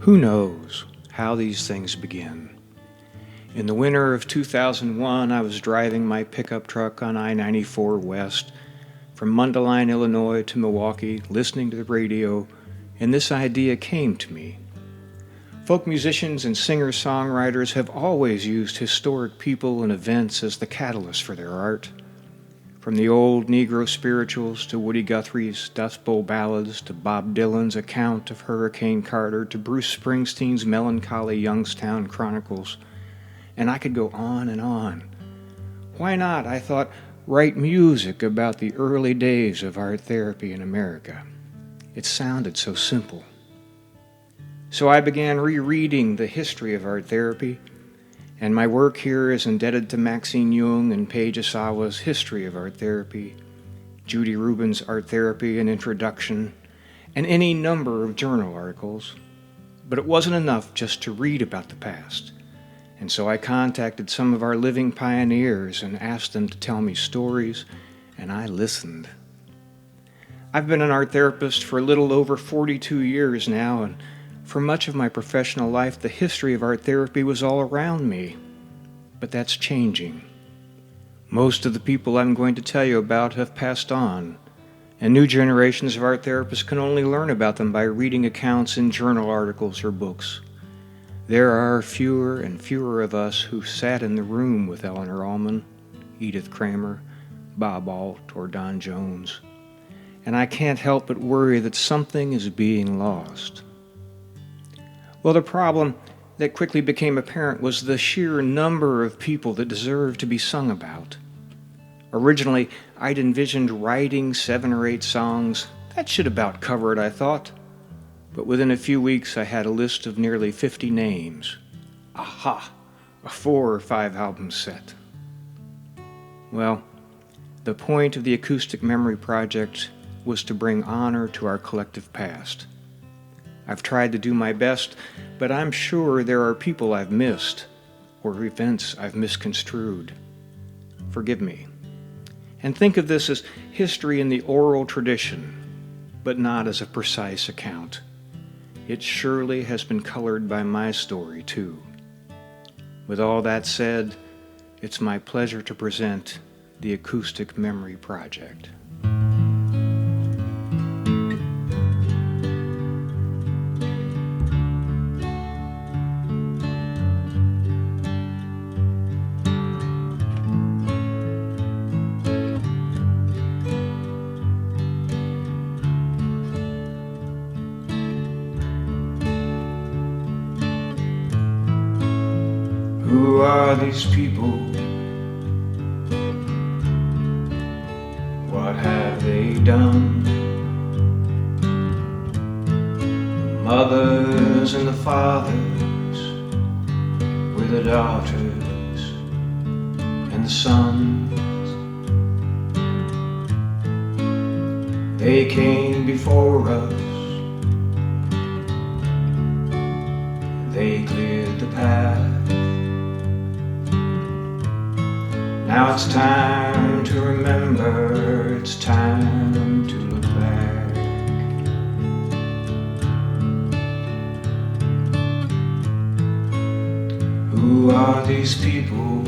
Who knows how these things begin? In the winter of 2001, I was driving my pickup truck on I-94 West from Mundelein, Illinois to Milwaukee, listening to the radio, and this idea came to me. Folk musicians and singer-songwriters have always used historic people and events as the catalyst for their art. From the old Negro spirituals to Woody Guthrie's Dust Bowl ballads to Bob Dylan's account of Hurricane Carter to Bruce Springsteen's melancholy Youngstown Chronicles. And I could go on and on. Why not, I thought, write music about the early days of art therapy in America? It sounded so simple. So I began rereading the history of art therapy, and my work here is indebted to Maxine Jung and Paige Asawa's History of Art Therapy, Judy Rubin's Art Therapy and Introduction, and any number of journal articles. But it wasn't enough just to read about the past, and so I contacted some of our living pioneers and asked them to tell me stories, and I listened. I've been an art therapist for a little over 42 years now, and for much of my professional life, the history of art therapy was all around me. But that's changing. Most of the people I'm going to tell you about have passed on, and new generations of art therapists can only learn about them by reading accounts in journal articles or books. There are fewer and fewer of us who sat in the room with Eleanor Allman, Edith Kramer, Bob Alt, or Don Jones. And I can't help but worry that something is being lost. Well, the problem that quickly became apparent was the sheer number of people that deserved to be sung about. Originally, I'd envisioned writing 7 or 8 songs. That should about cover it, I thought. But within a few weeks, I had a list of nearly 50 names. Aha! A 4 or 5 album set. Well, the point of the Acoustic Memory Project was to bring honor to our collective past. I've tried to do my best, but I'm sure there are people I've missed, or events I've misconstrued. Forgive me. And think of this as history in the oral tradition, but not as a precise account. It surely has been colored by my story, too. With all that said, it's my pleasure to present the Acoustic Memory Project. Who are these people? What have they done? The mothers and the fathers with the daughters and the sons. They came before us. They cleared the path. Now it's time to remember, it's time to look back. Who are these people?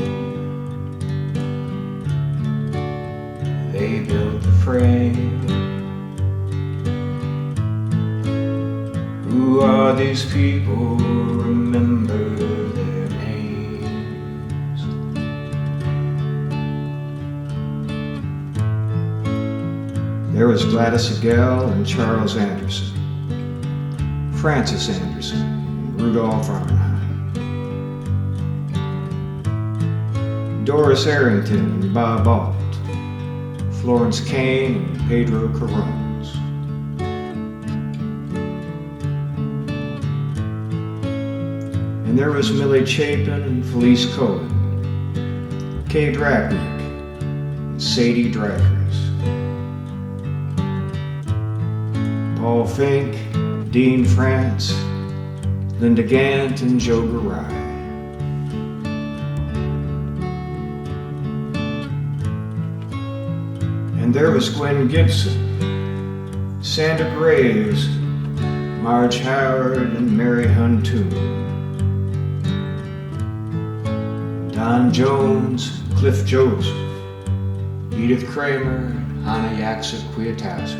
They built the frame. Who are these people? Remember their names. There was Gladys Agell and Charles Anderson, Francis Anderson, and Rudolph Arnheim, Doris Arrington and Bob Alt, Florence Kane and Pedro Coronas. And there was Millie Chapin and Felice Cohen, Kay Drachnick and Sadie Drivers, Paul Fink, Dean France, Linda Gant and Joe Garai. And there was Gwen Gibson, Sandra Graves, Marge Howard and Mary Huntoon, Don Jones, Cliff Joseph, Edith Kramer, Hannah Yaxet Kwiatkowska.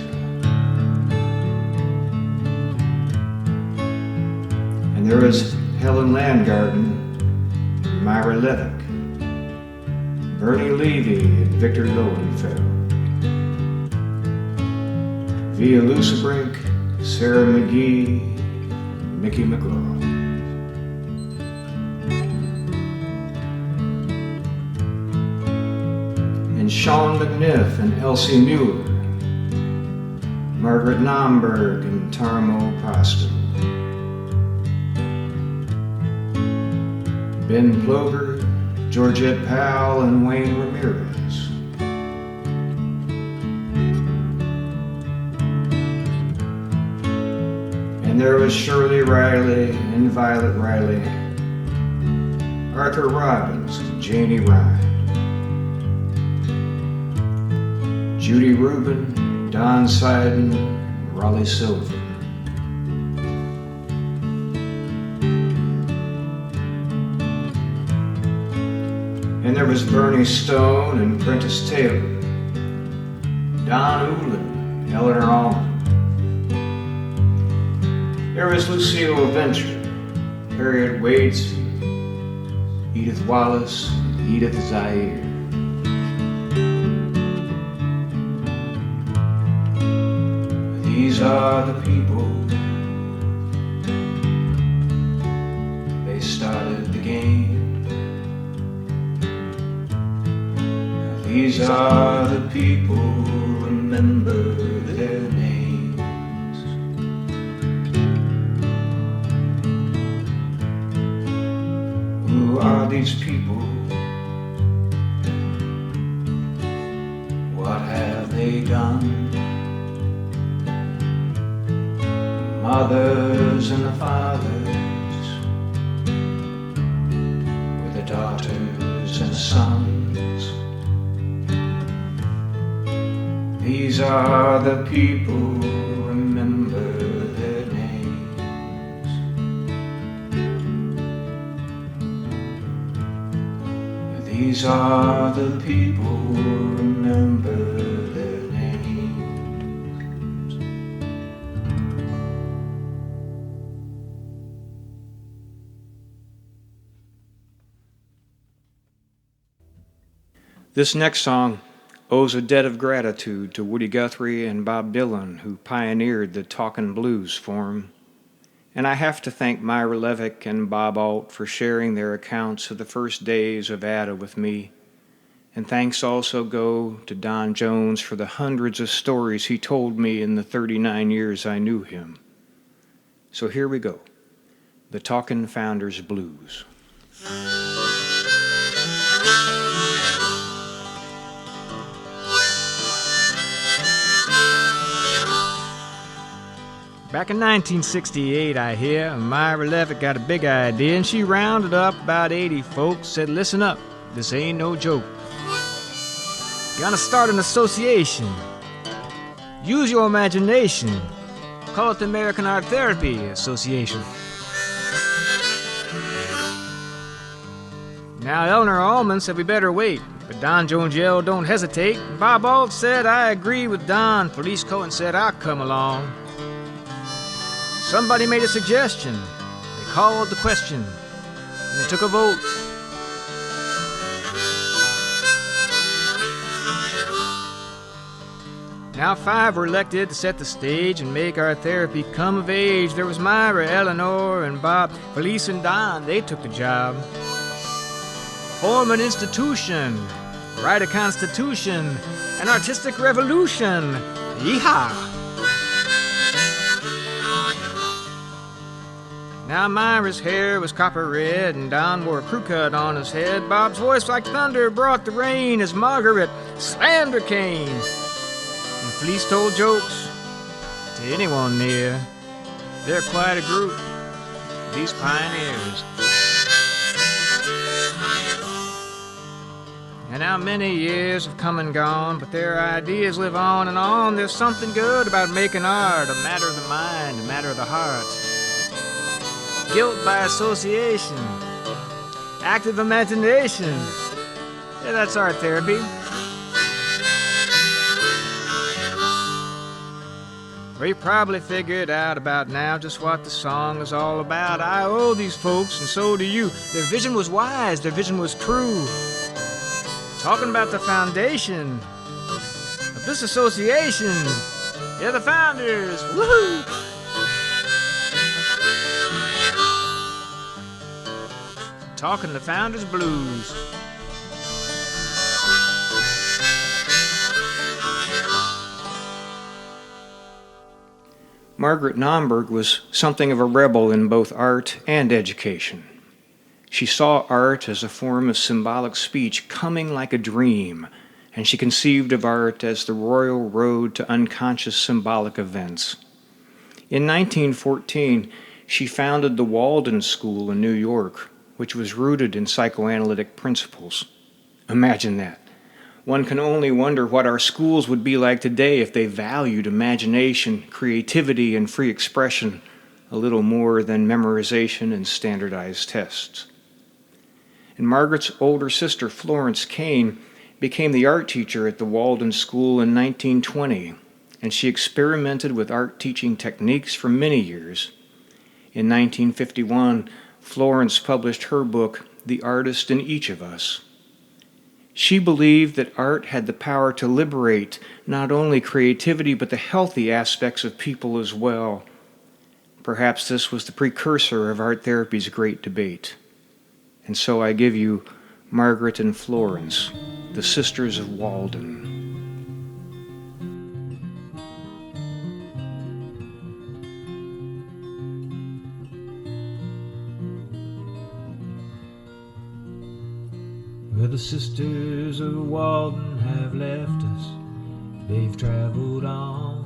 And there was Helen Landgarten, Myra Levick, Bernie Levy and Victor Lowenfeld, Via Lucebrink, Sarah McGee, Mickey McGraw. And Sean McNiff and Elsie Mueller, Margaret Nomberg and Tarmo Postel, Ben Plover, Georgette Powell and Wayne Ramirez. And there was Shirley Riley and Violet Riley, Arthur Robbins and Janie Ryan, Judy Rubin, Don Seiden, and Raleigh Silver. And there was Bernie Stone and Prentice Taylor, Don Ullin, Eleanor Allman. There was Lucille Venture, Harriet Waits, Edith Wallace, and Edith Zaire. These are the people, they started the game. These are the people, remember their names. Who are these people? What have they done? Mothers and the fathers, with the daughters and the sons. These are the people, remember their names. These are the people, remember their names. This next song owes a debt of gratitude to Woody Guthrie and Bob Dylan, who pioneered the talkin' blues form. And I have to thank Myra Levick and Bob Alt for sharing their accounts of the first days of Ada with me. And thanks also go to Don Jones for the hundreds of stories he told me in the 39 years I knew him. So here we go, the Talkin' Founders Blues. Back in 1968, I hear, Myra Levick got a big idea, and she rounded up about 80 folks, said, listen up, this ain't no joke. Gonna start an association. Use your imagination. Call it the American Art Therapy Association. Now, Eleanor Allman said we better wait, but Don Jones yelled, don't hesitate. Bob Alt said, I agree with Don. Police Cohen said, I'll come along. Somebody made a suggestion. They called the question, and they took a vote. Now 5 were elected to set the stage and make our therapy come of age. There was Myra, Eleanor, and Bob. Felice and Don, they took the job. Form an institution, write a constitution, an artistic revolution. Yeehaw! Now Myra's hair was copper red, and Don wore a crew cut on his head. Bob's voice like thunder brought the rain as Margaret slammed her cane. And Felice told jokes to anyone near. They're quite a group, these pioneers. And how many years have come and gone, but their ideas live on and on. There's something good about making art, a matter of the mind, a matter of the heart. Guilt by association, active imagination. Yeah, that's art therapy. Well, you probably figured out about now just what the song is all about. I owe these folks, and so do you. Their vision was wise, their vision was true. Talking about the foundation of this association. Yeah, the founders. Woohoo! Talking the founders blues. Margaret Nomberg was something of a rebel in both art and education. She saw art as a form of symbolic speech coming like a dream, and she conceived of art as the royal road to unconscious symbolic events. In 1914, she founded the Walden School in New York, which was rooted in psychoanalytic principles. Imagine that. One can only wonder what our schools would be like today if they valued imagination, creativity, and free expression a little more than memorization and standardized tests. And Margaret's older sister, Florence Kane, became the art teacher at the Walden School in 1920, and she experimented with art teaching techniques for many years. In 1951, Florence published her book, The Artist in Each of Us. She believed that art had the power to liberate not only creativity but the healthy aspects of people as well. Perhaps this was the precursor of art therapy's great debate. And so I give you Margaret and Florence, the Sisters of Walden. Well, the Sisters of Walden have left us, they've traveled on.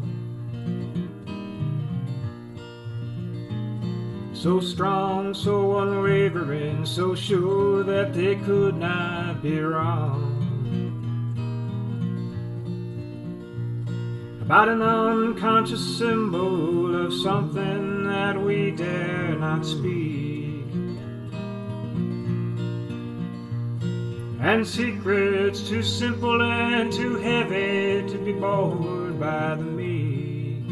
So strong, so unwavering, so sure that they could not be wrong. About an unconscious symbol of something that we dare not speak. And secrets too simple and too heavy to be borne by the meek.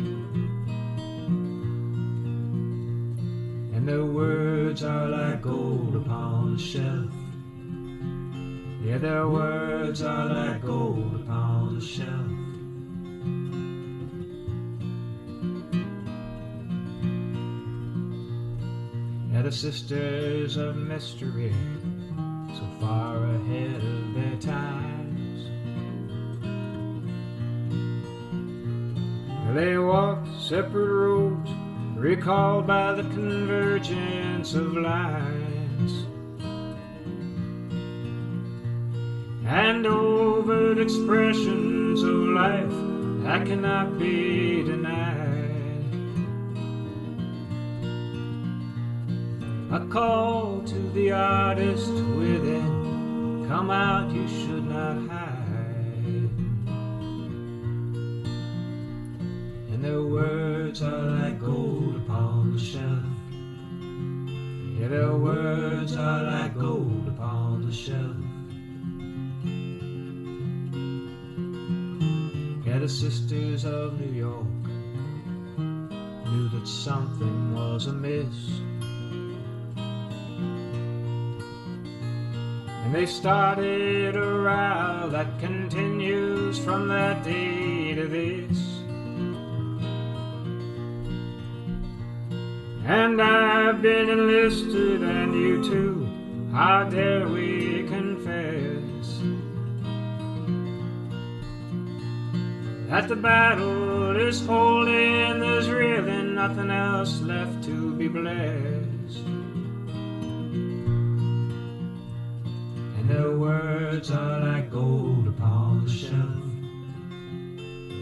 And their words are like gold upon the shelf. Yeah, their words are like gold upon the shelf. Yeah, the Sisters of Mystery, so far ahead of their times. They walked separate roads, recalled by the convergence of lines, and overt expressions of life that cannot be denied. A call to the artist within, come out, you should not hide. And their words are like gold upon the shelf. Yeah, their words are like gold upon the shelf. Yeah, the Sisters of New York knew that something was amiss. And they started a row that continues from that day to this. And I've been enlisted, and you too, how dare we confess that the battle is holding, there's really nothing else left to be blessed. Their words are like gold upon the shelf.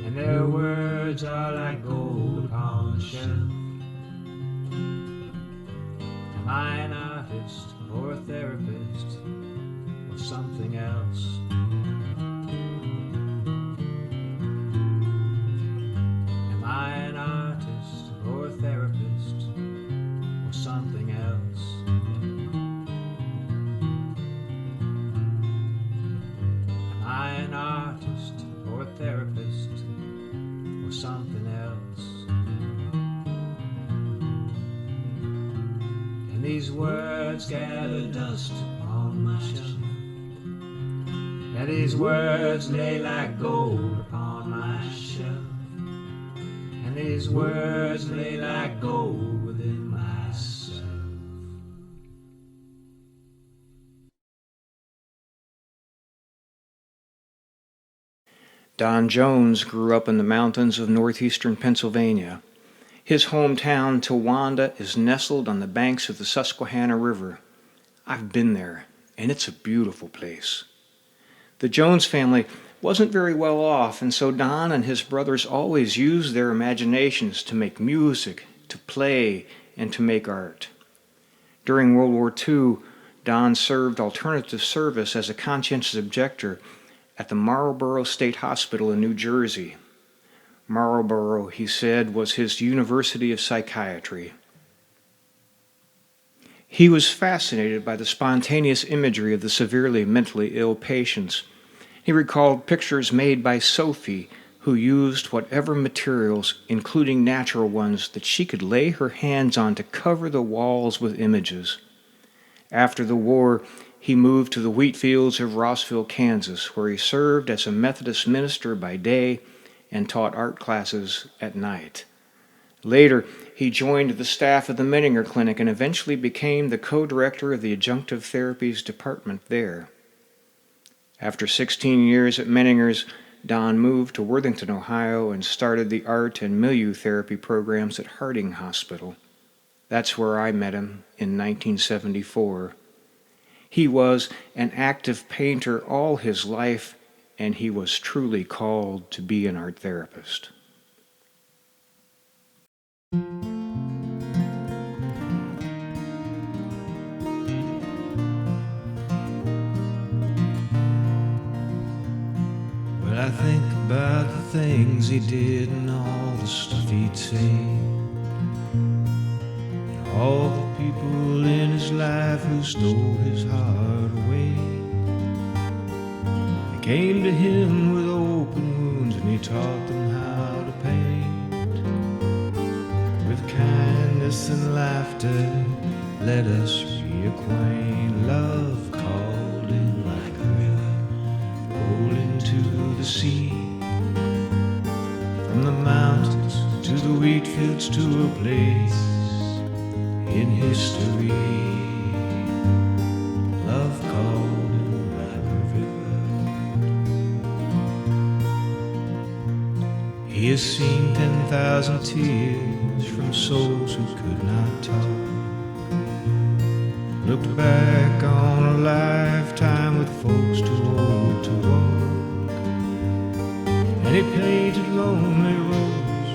And their words are like gold upon the shelf. Am I an artist or a therapist? or something else. Am I an artist or a therapist or something else? Am I an artist or a therapist or something else? And these words gather dust upon my shelf, and these words lay like gold upon my shelf, and these words lay like gold within myself. Don Jones grew up in the mountains of northeastern Pennsylvania. His hometown, Towanda, is nestled on the banks of the Susquehanna River. I've been there, and it's a beautiful place. The Jones family wasn't very well off, and so Don and his brothers always used their imaginations to make music, to play, and to make art. During World War II, Don served alternative service as a conscientious objector at the Marlborough State Hospital in New Jersey. Marlborough, he said, was his University of Psychiatry. He was fascinated by the spontaneous imagery of the severely mentally ill patients. He recalled pictures made by Sophie, who used whatever materials, including natural ones, that she could lay her hands on to cover the walls with images. After the war, he moved to the wheat fields of Rossville, Kansas, where he served as a Methodist minister by day and taught art classes at night. Later, he joined the staff of the Menninger Clinic and eventually became the co-director of the Adjunctive Therapies Department there. After 16 years at Menninger's, Don moved to Worthington, Ohio, and started the art and milieu therapy programs at Harding Hospital. That's where I met him in 1974. He was an active painter all his life, and he was truly called to be an art therapist. Well, I think about the things he did and all the stuff he'd say, all the people in his life who stole his heart away. They came to him with open wounds and he taught them how to paint. With kindness and laughter, let us reacquaint. Love called in like a river, rolling to the sea. From the mountains to the wheat fields to a place in history, love called him like a river. He has seen 10,000 tears from souls who could not talk, looked back on a lifetime with folks too old to walk, and he painted lonely roads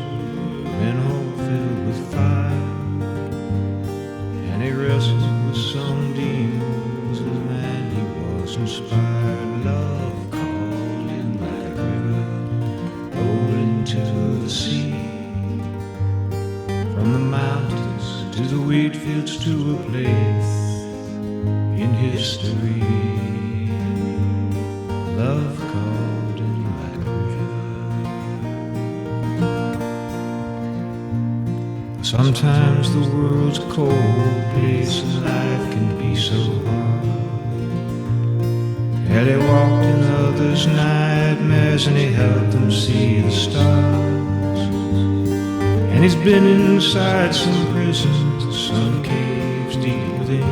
and hope filled with fire. And he wrestled with some demons, and man, he was inspired. Love called him like a river, rolling to the sea. From the mountains to the wheat fields to a place in history, love called him like a river. Sometimes the world's a cold place and life can be so hard. Yeah, they walked in others' nightmares and he helped them see the stars. And he's been inside some prisons, some caves deep within,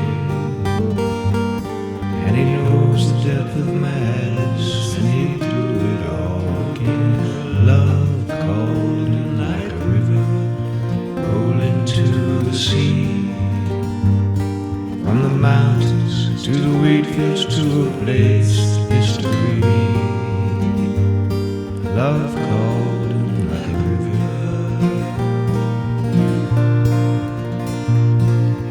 and he knows the depth of madness, and he'd do it all again. Love called him like a river, rolling to the sea. From the mountains to the wheat fields to a place history, love called him like a river.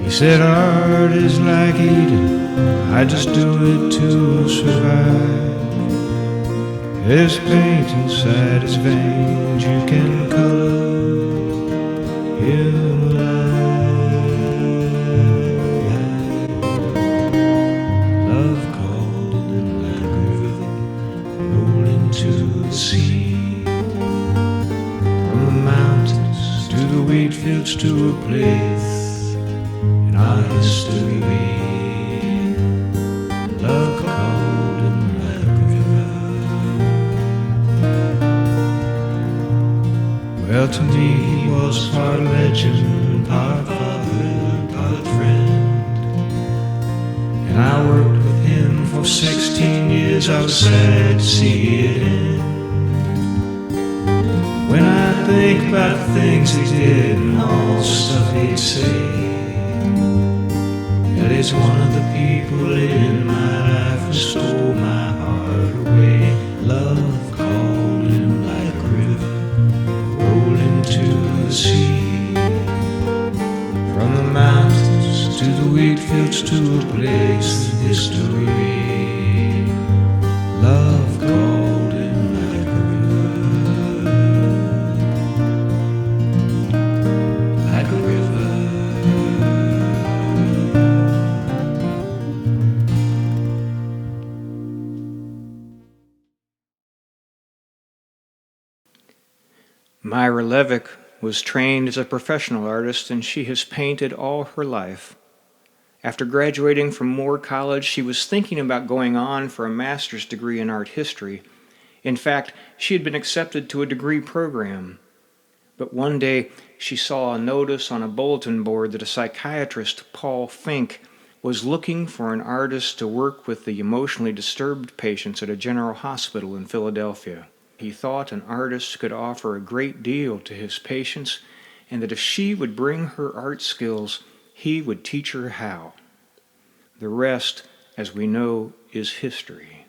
He said art is like eating, I just do it to survive. There's paint inside its veins, you can color him alive. Love called in like a river, rolling to the sea. From the mountains to the wheat fields to a place in our history. Love called him like a river. Well, to me he was part legend, part father, part friend. And I worked with him for 16 years, I was sad to see it end. When I think about the things he did and all the stuff he'd say, that is one of the people in my life who stole my heart away. Love called him like a river, rolling to the sea. From the mountains to the wheat fields to a place in history. Love called him like a river, like a river. Myra Levick was trained as a professional artist, and she has painted all her life. After graduating from Moore College, she was thinking about going on for a master's degree in art history. In fact, she had been accepted to a degree program. But one day, she saw a notice on a bulletin board that a psychiatrist, Paul Fink, was looking for an artist to work with the emotionally disturbed patients at a general hospital in Philadelphia. He thought an artist could offer a great deal to his patients, and that if she would bring her art skills, he would teach her how. The rest, as we know, is history.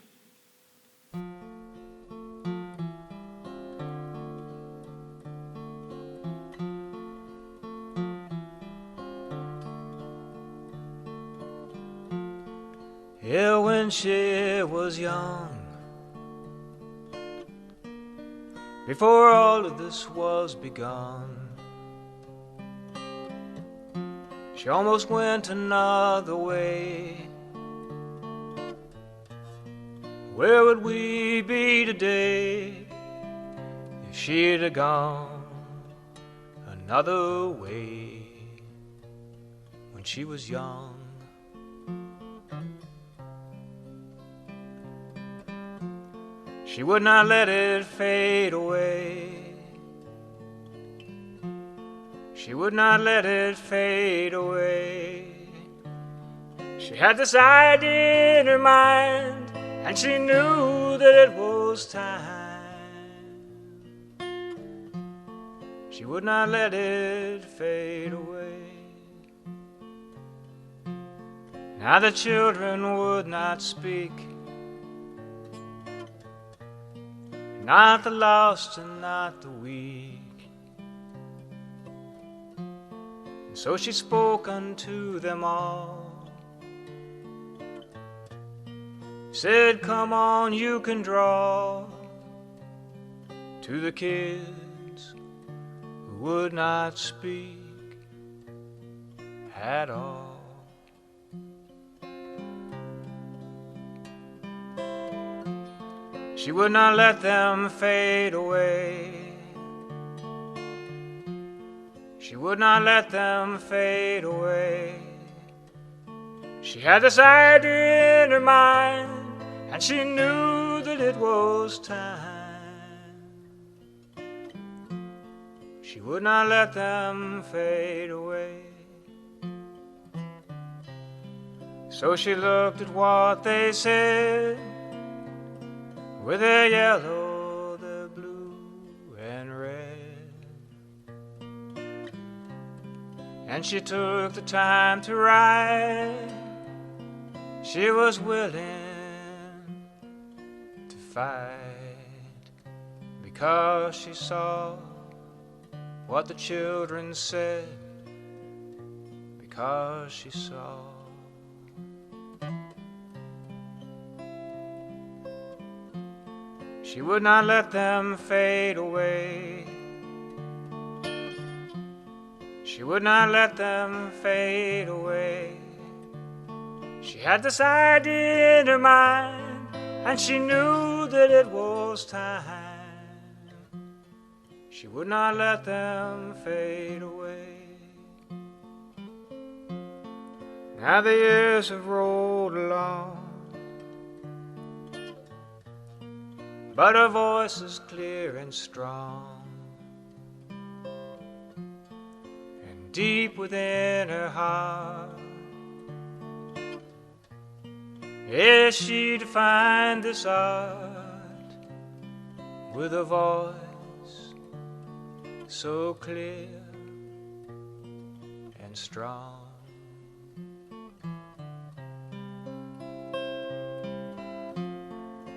Yeah, when she was young, before all of this was begun, she almost went another way. Where would we be today if she'd have gone another way when she was young? She would not let it fade away. She would not let it fade away. She had this idea in her mind, and she knew that it was time. She would not let it fade away. Now the children would not speak, not the lost and not the weak. And so she spoke unto them all, said, come on, you can draw. To the kids who would not speak at all. She would not let them fade away. She would not let them fade away. She had this idea in her mind, and she knew that it was time. She would not let them fade away. So she looked at what they said, with their yellow, their blue and red. And she took the time to write. She was willing to fight, because she saw what the children said, because she saw. She would not let them fade away. She would not let them fade away. She had this idea in her mind, and she knew that it was time. She would not let them fade away. Now the years have rolled along, but her voice is clear and strong, and deep within her heart, yes, she defined this art with a voice so clear and strong.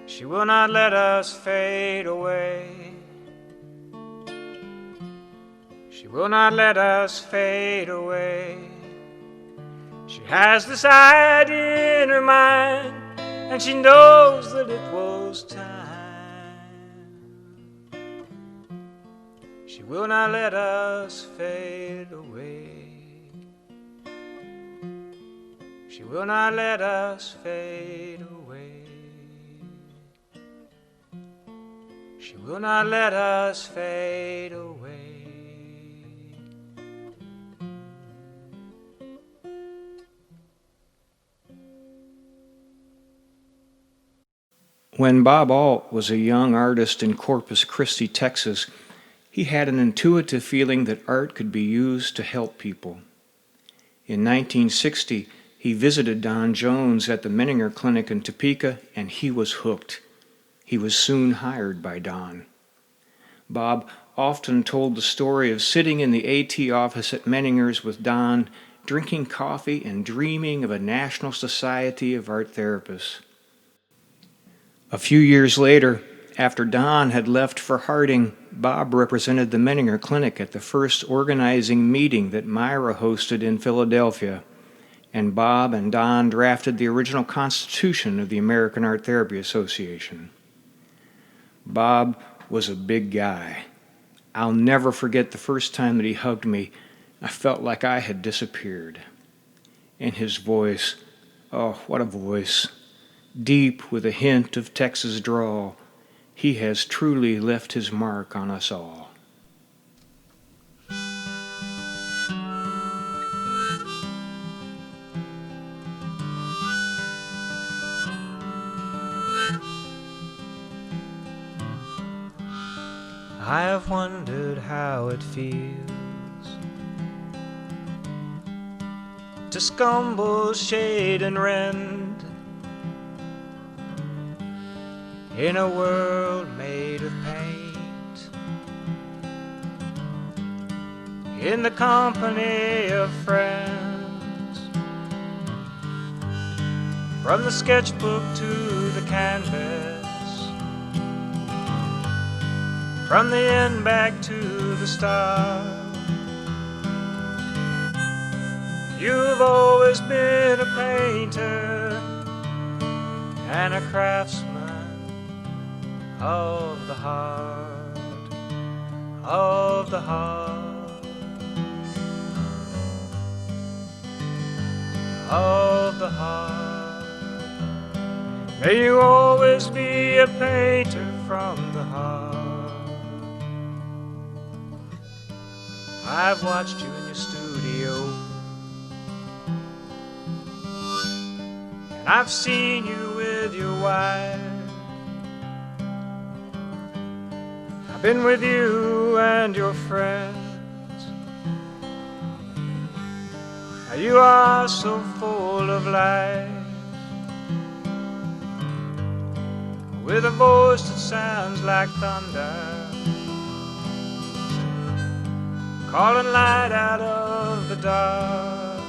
She will not let us fade away. She will not let us fade away. She has this idea in her mind, and she knows that it was time. She will not let us fade away. She will not let us fade away. She will not let us fade away. When Bob Alt was a young artist in Corpus Christi, Texas, he had an intuitive feeling that art could be used to help people. In 1960, he visited Don Jones at the Menninger Clinic in Topeka, and he was hooked. He was soon hired by Don. Bob often told the story of sitting in the AT office at Menninger's with Don, drinking coffee and dreaming of a National Society of Art Therapists. A few years later, after Don had left for Harding, Bob represented the Menninger Clinic at the first organizing meeting that Myra hosted in Philadelphia, and Bob and Don drafted the original constitution of the American Art Therapy Association. Bob was a big guy. I'll never forget the first time that he hugged me. I felt like I had disappeared. And his voice, oh, what a voice, deep with a hint of Texas drawl. He has truly left his mark on us all. I have wondered how it feels to scumble, shade, and rend in a world made of paint, in the company of friends, from the sketchbook to the canvas, from the end back to the start. You've always been a painter and a craftsman of the heart, of the heart, of the heart. May you always be a painter from the heart. I've watched you in your studio, and I've seen you with your wife. I've been with you and your friends. You are so full of life, with a voice that sounds like thunder, calling light out of the dark.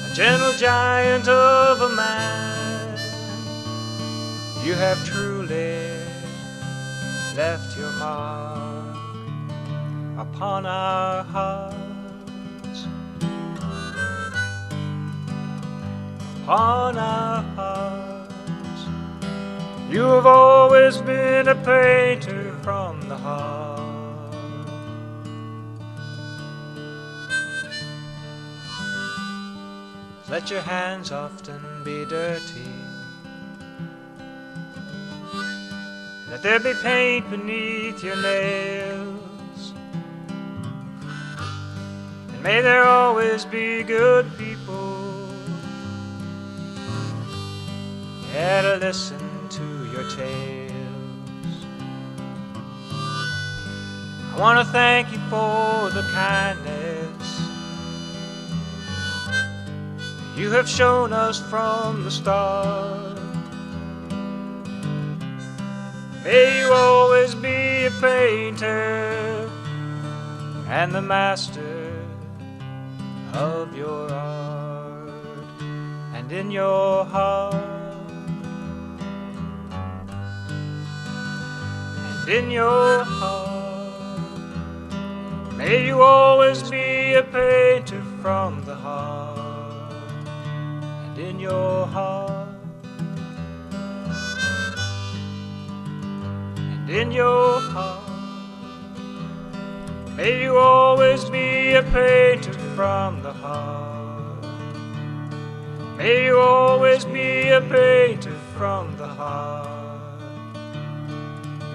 A gentle giant of a man, you have truly left your mark upon our heart. upon our hearts. You have always been a painter from the heart. Let your hands often be dirty. Let there be paint beneath your nails. And may there always be good people there to listen to your tales. I want to thank you for the kindness you have shown us from the start. May you always be a painter and the master of your art. And in your heart, and in your heart, may you always be a painter from the heart. And in your heart, in your heart, may you always be a painter from the heart. May you always be a painter from the heart.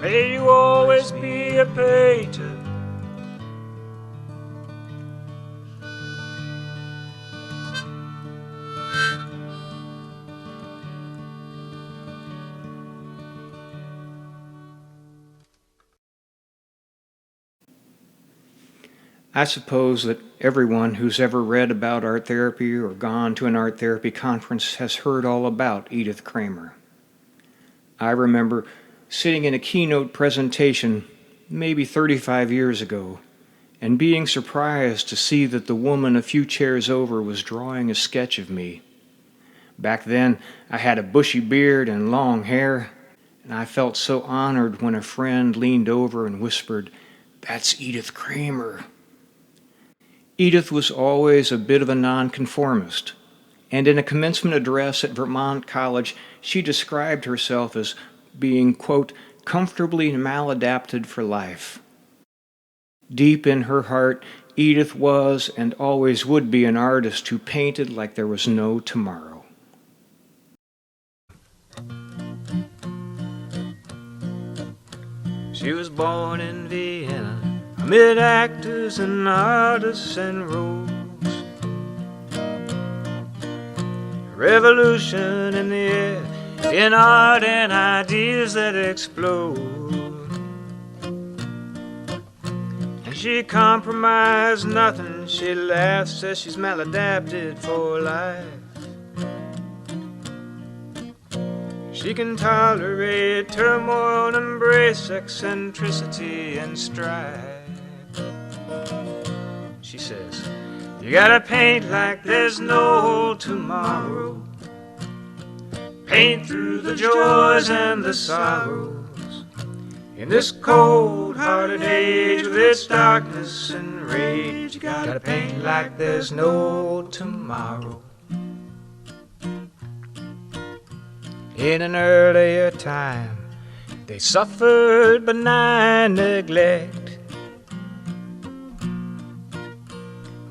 May you always be a painter. I suppose that everyone who's ever read about art therapy or gone to an art therapy conference has heard all about Edith Kramer. I remember sitting in a keynote presentation maybe 35 years ago and being surprised to see that the woman a few chairs over was drawing a sketch of me. Back then, I had a bushy beard and long hair, and I felt so honored when a friend leaned over and whispered, "That's Edith Kramer." Edith was always a bit of a nonconformist, and in a commencement address at Vermont College, she described herself as being, quote, comfortably maladapted for life. Deep in her heart, Edith was and always would be an artist who painted like there was no tomorrow. She was born in Vienna, amid actors and artists and rogues. Revolution in the air, in art and ideas that explode. And she compromised nothing, she laughs, says she's maladapted for life. She can tolerate turmoil, embrace eccentricity and strife. She says, you gotta paint like there's no tomorrow. Paint through the joys and the sorrows. In this cold-hearted age with its darkness and rage, you gotta paint like there's no tomorrow. In an earlier time, they suffered benign neglect.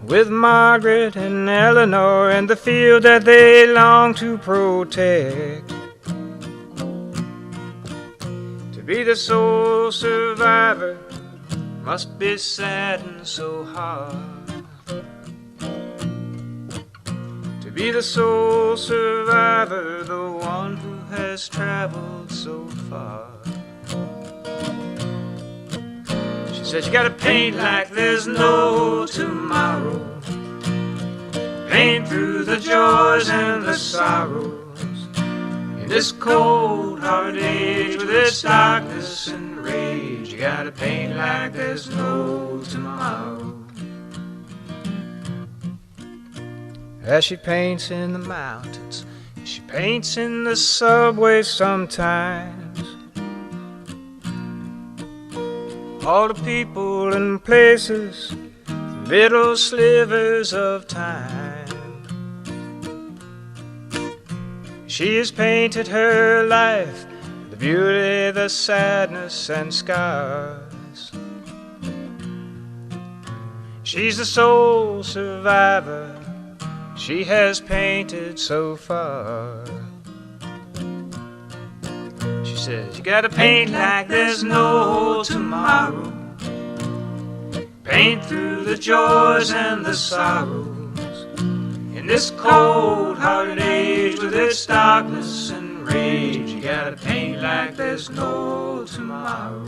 With Margaret and Eleanor and the field that they longed to protect. To be the sole survivor must be sad and so hard. To be the sole survivor, the one who has traveled so far. She said, you gotta paint like there's no tomorrow. Paint through the joys and the sorrows. In this cold hard age with its darkness and rage, you gotta paint like there's no tomorrow. As she paints in the mountains, she paints in the subway sometimes. All the people and places, little slivers of time. She has painted her life, the beauty, the sadness, and scars. She's the sole survivor she has painted so far. She says, you gotta paint like there's no tomorrow. Paint through the joys and the sorrows. In this cold-hearted age with its darkness and rage, you gotta paint like there's no tomorrow.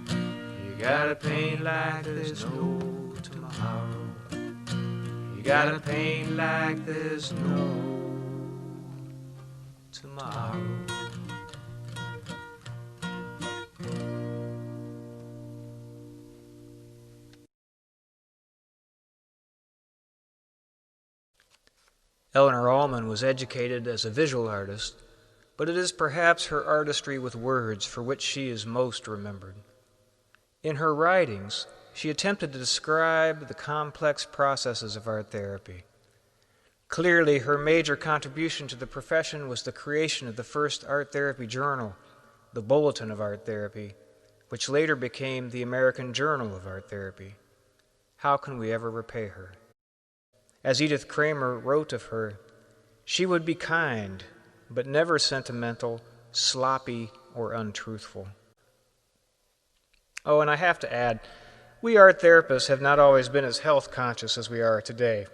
You gotta paint like there's no tomorrow. You gotta paint like there's no tomorrow. Eleanor Allman was educated as a visual artist, but it is perhaps her artistry with words for which she is most remembered. In her writings, she attempted to describe the complex processes of art therapy. Clearly, her major contribution to the profession was the creation of the first art therapy journal, the Bulletin of Art Therapy, which later became the American Journal of Art Therapy. How can we ever repay her? As Edith Kramer wrote of her, she would be kind, but never sentimental, sloppy, or untruthful. Oh, and I have to add, we art therapists have not always been as health conscious as we are today.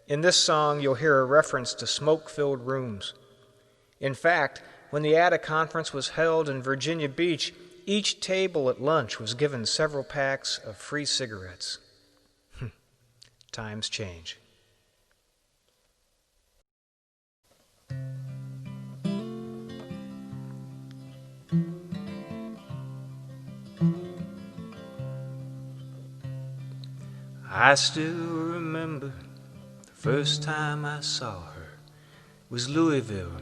In this song, you'll hear a reference to smoke-filled rooms. In fact, when the ADA conference was held in Virginia Beach, each table at lunch was given several packs of free cigarettes. Times change. I still remember the first time I saw her. It was Louisville,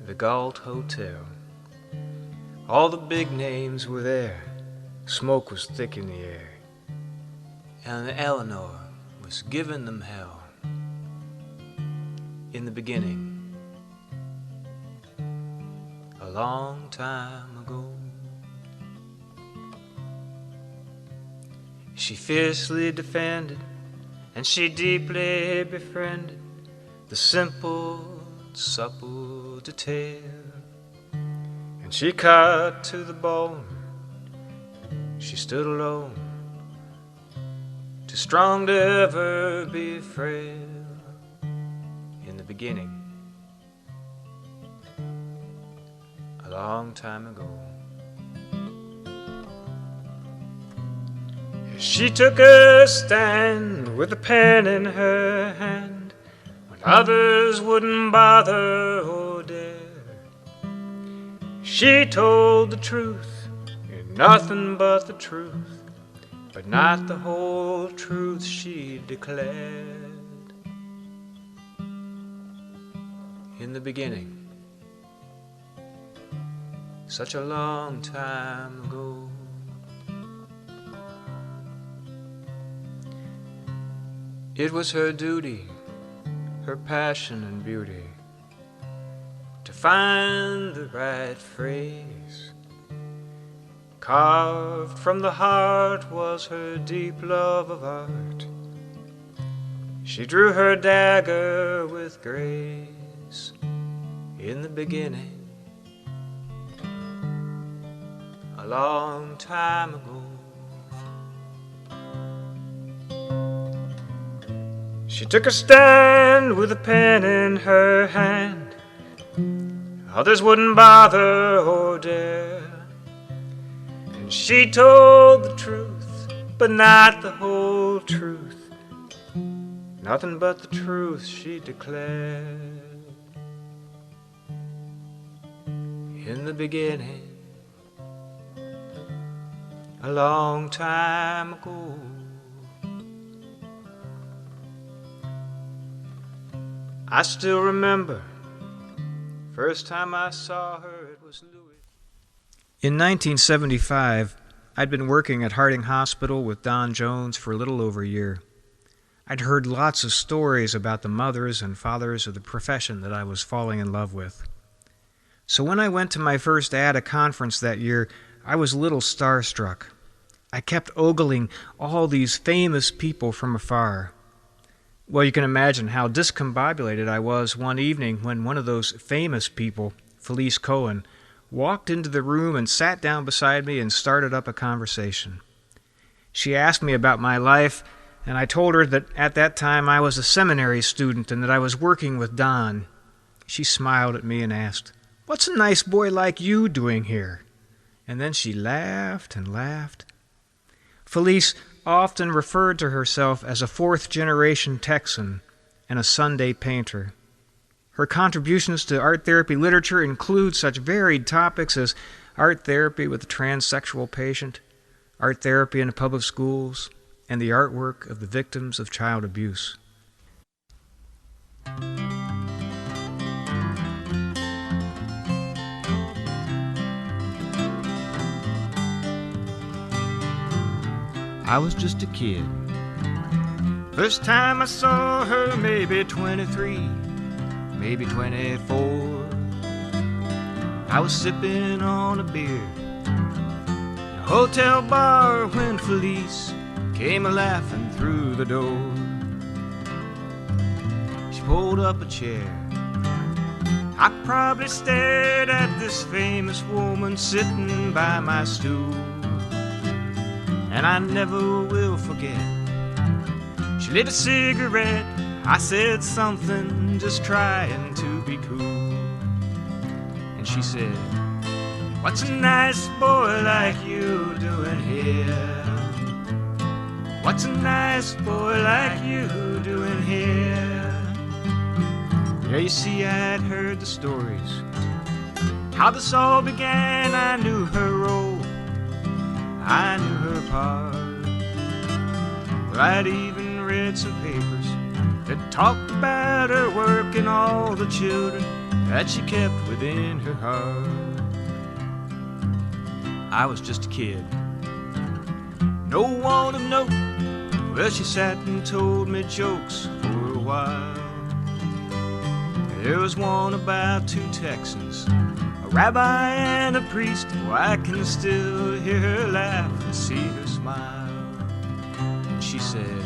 the Galt Hotel. All the big names were there. Smoke was thick in the air. And Eleanor was giving them hell. In the beginning, a long time ago. She fiercely defended, and she deeply befriended the simple, supple detail. And she cut to the bone, she stood alone, too strong to ever be frail. In the beginning, a long time ago. She took a stand with a pen in her hand when others wouldn't bother or dare. She told the truth, and nothing but the truth, but not the whole truth she declared. In the beginning, such a long time ago. It was her duty, her passion and beauty, to find the right phrase. Carved from the heart was her deep love of art. She drew her dagger with grace. In the beginning, a long time ago. She took a stand with a pen in her hand. Others wouldn't bother or dare. And she told the truth, but not the whole truth. Nothing but the truth she declared. In the beginning, a long time ago. I still remember, first time I saw her, it was Louis. In 1975, I'd been working at Harding Hospital with Don Jones for a little over a year. I'd heard lots of stories about the mothers and fathers of the profession that I was falling in love with. So when I went to my first ADA conference that year, I was a little starstruck. I kept ogling all these famous people from afar. Well, you can imagine how discombobulated I was one evening when one of those famous people, Felice Cohen, walked into the room and sat down beside me and started up a conversation. She asked me about my life, and I told her that at that time I was a seminary student and that I was working with Don. She smiled at me and asked, "What's a nice boy like you doing here?" And then she laughed and laughed. Felice often referred to herself as a fourth-generation Texan and a Sunday painter. Her contributions to art therapy literature include such varied topics as art therapy with a transsexual patient, art therapy in public schools, and the artwork of the victims of child abuse. I was just a kid. First time I saw her, maybe 23, maybe 24. I was sipping on a beer in a hotel bar when Felice came a-laughing through the door. She pulled up a chair. I probably stared at this famous woman sitting by my stool. And I never will forget. She lit a cigarette. I said something, just trying to be cool. And she said, "What's a nice boy like you doing here? What's a nice boy like you doing here?" Yeah, you see, I'd heard the stories, how this all began. I knew her role, I knew her part. Well, I'd even read some papers that talked about her work and all the children that she kept within her heart. I was just a kid, no one of note. Well, she sat and told me jokes for a while. There was one about two Texans, a rabbi and a priest. Oh, I can still hear her laugh and see her smile. And she said,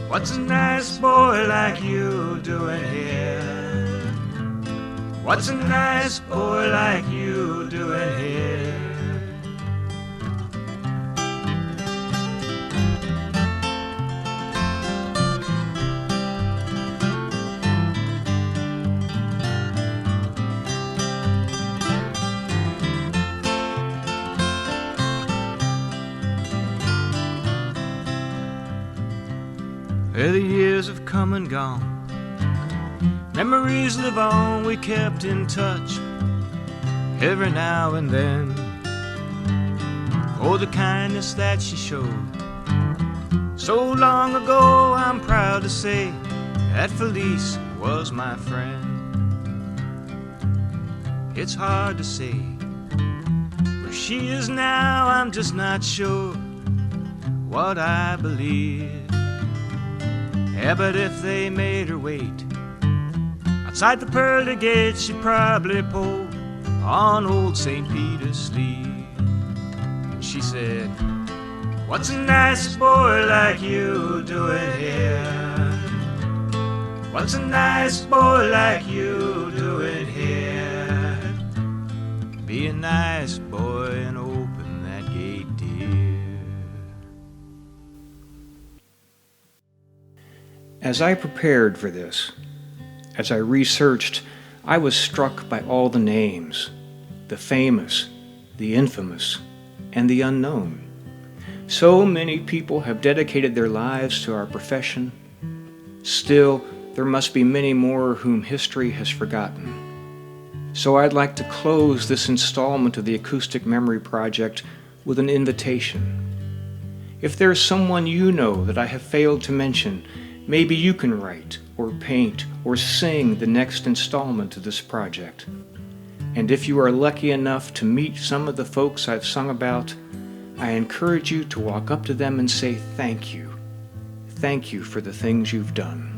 "What's a nice boy like you doing here? What's a nice boy like you doing here?" Well, the years have come and gone, memories live on. We kept in touch every now and then. Oh, the kindness that she showed so long ago, I'm proud to say that Felice was my friend. It's hard to say where she is now, I'm just not sure what I believe. Yeah, but if they made her wait outside the pearly gate, she'd probably pull on old St. Peter's sleeve. And she said, "What's a nice boy like you doing here? What's a nice boy like you doing here? Be a nice boy and open that gate, dear." As I prepared for this, as I researched, I was struck by all the names, the famous, the infamous, and the unknown. So many people have dedicated their lives to our profession. Still, there must be many more whom history has forgotten. So I'd like to close this installment of the Acoustic Memory Project with an invitation. If there's someone you know that I have failed to mention, maybe you can write or paint or sing the next installment of this project. And if you are lucky enough to meet some of the folks I've sung about, I encourage you to walk up to them and say thank you. Thank you for the things you've done.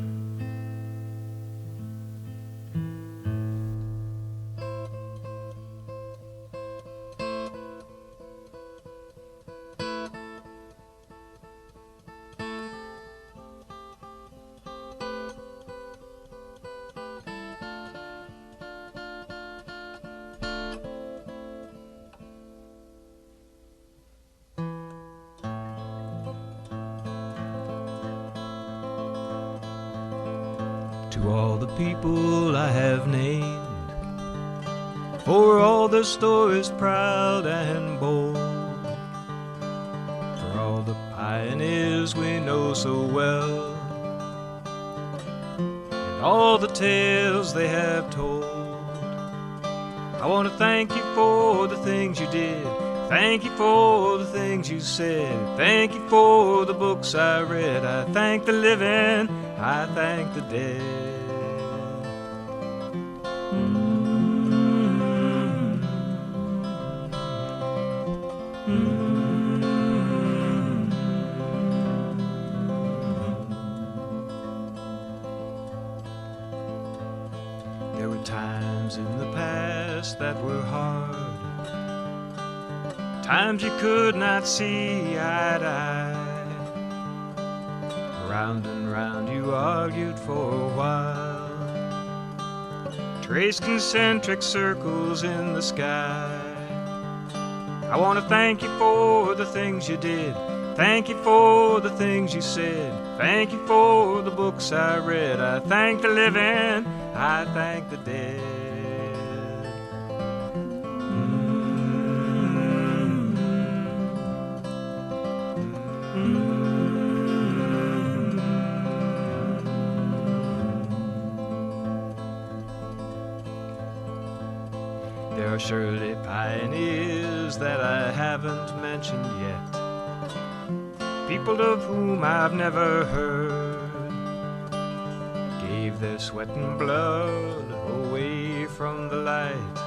To all the people I have named, for all their stories proud and bold, for all the pioneers we know so well, and all the tales they have told. I want to thank you for the things you did. Thank you for the things you said. Thank you for the books I read. I thank the living, I thank the dead. There were times in the past that were hard, times you could not see eye to eye. Round and round you argued for a while, traced concentric circles in the sky. I want to thank you for the things you did. Thank you for the things you said. Thank you for the books I read. I thank the living, I thank the dead. There are surely pioneers that I haven't mentioned yet, people of whom I've never heard, gave their sweat and blood away from the light.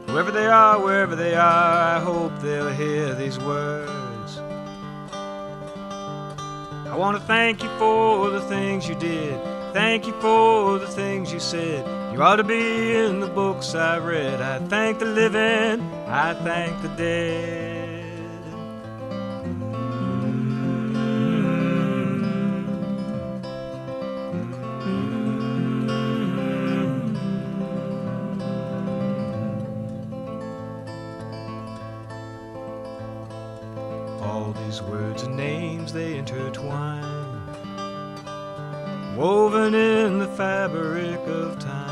Whoever they are, wherever they are, I hope they'll hear these words. I want to thank you for the things you did. Thank you for the things you said. You ought to be in the books I read. I thank the living, I thank the dead. All these words and names, they intertwine, woven in the fabric of time.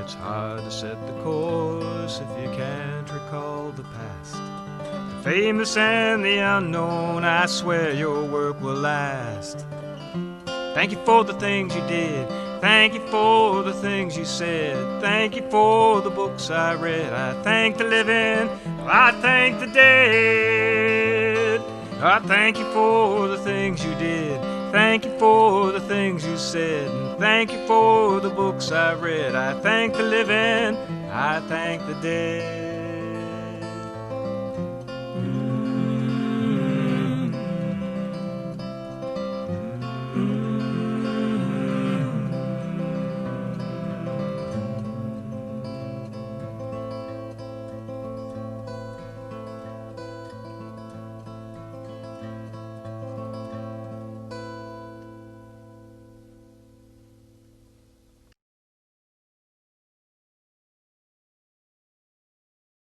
It's hard to set the course if you can't recall the past. The famous and the unknown, I swear your work will last. Thank you for the things you did. Thank you for the things you said. Thank you for the books I read. I thank the living, I thank the dead. I thank you for the things you did. Thank you for the things you said. And thank you for the books I read. I thank the living, I thank the dead.